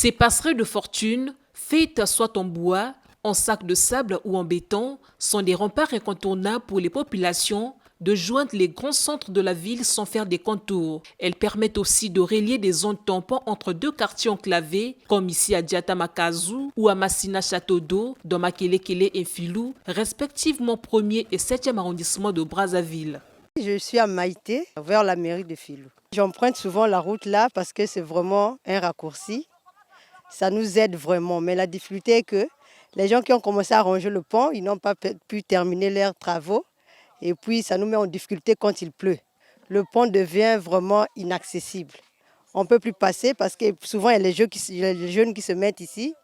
Ces passerelles de fortune, faites soit en bois, en sac de sable ou en béton, sont des remparts incontournables pour les populations de joindre les grands centres de la ville sans faire des contours. Elles permettent aussi de relier des zones tampons entre deux quartiers enclavés, comme ici à Diatamakazu ou à Massina Château d'Eau, dans Makelekele et Filou, respectivement 1er et 7e arrondissement de Brazzaville. Je suis à Maïté, vers la mairie de Filou. J'emprunte souvent la route là parce que c'est vraiment un raccourci. Ça nous aide vraiment, mais la difficulté est que les gens qui ont commencé à ranger le pont, ils n'ont pas pu terminer leurs travaux. Et puis, ça nous met en difficulté quand il pleut. Le pont devient vraiment inaccessible. On ne peut plus passer parce que souvent, il y a les jeunes qui se mettent ici.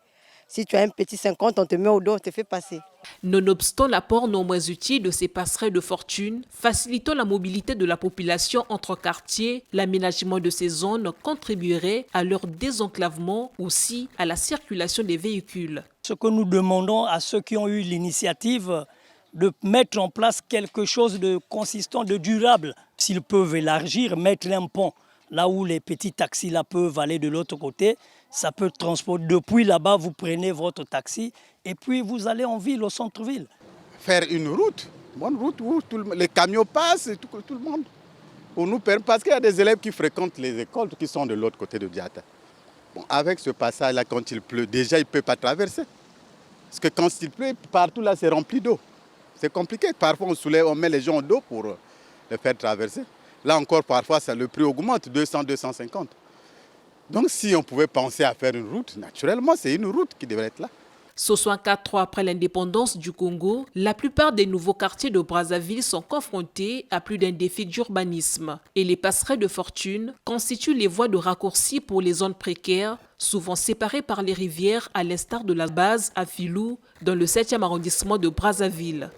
Si tu as un petit 50, on te met au dos, on te fait passer. Nonobstant l'apport non moins utile de ces passerelles de fortune, facilitant la mobilité de la population entre quartiers, l'aménagement de ces zones contribuerait à leur désenclavement, aussi à la circulation des véhicules. Ce que nous demandons à ceux qui ont eu l'initiative de mettre en place quelque chose de consistant, de durable. S'ils peuvent élargir, mettre un pont là où les petits taxis là peuvent aller de l'autre côté, ça peut transporter. Depuis là-bas, vous prenez votre taxi et puis vous allez en ville, au centre-ville. Faire une route, bonne route où les camions passent, et tout le monde. Pour nous permettre, parce qu'il y a des élèves qui fréquentent les écoles qui sont de l'autre côté de Diata. Bon, avec ce passage-là, quand il pleut, déjà, ils ne peuvent pas traverser. Parce que quand il pleut, partout là, c'est rempli d'eau. C'est compliqué. Parfois, on met les gens au dos pour les faire traverser. Là encore, parfois, le prix augmente, 200, 250. Donc, si on pouvait penser à faire une route, naturellement, c'est une route qui devrait être là. 64 ans après l'indépendance du Congo, la plupart des nouveaux quartiers de Brazzaville sont confrontés à plus d'un défi d'urbanisme. Et les passerelles de fortune constituent les voies de raccourci pour les zones précaires, souvent séparées par les rivières, à l'instar de la base à Filou, dans le 7e arrondissement de Brazzaville.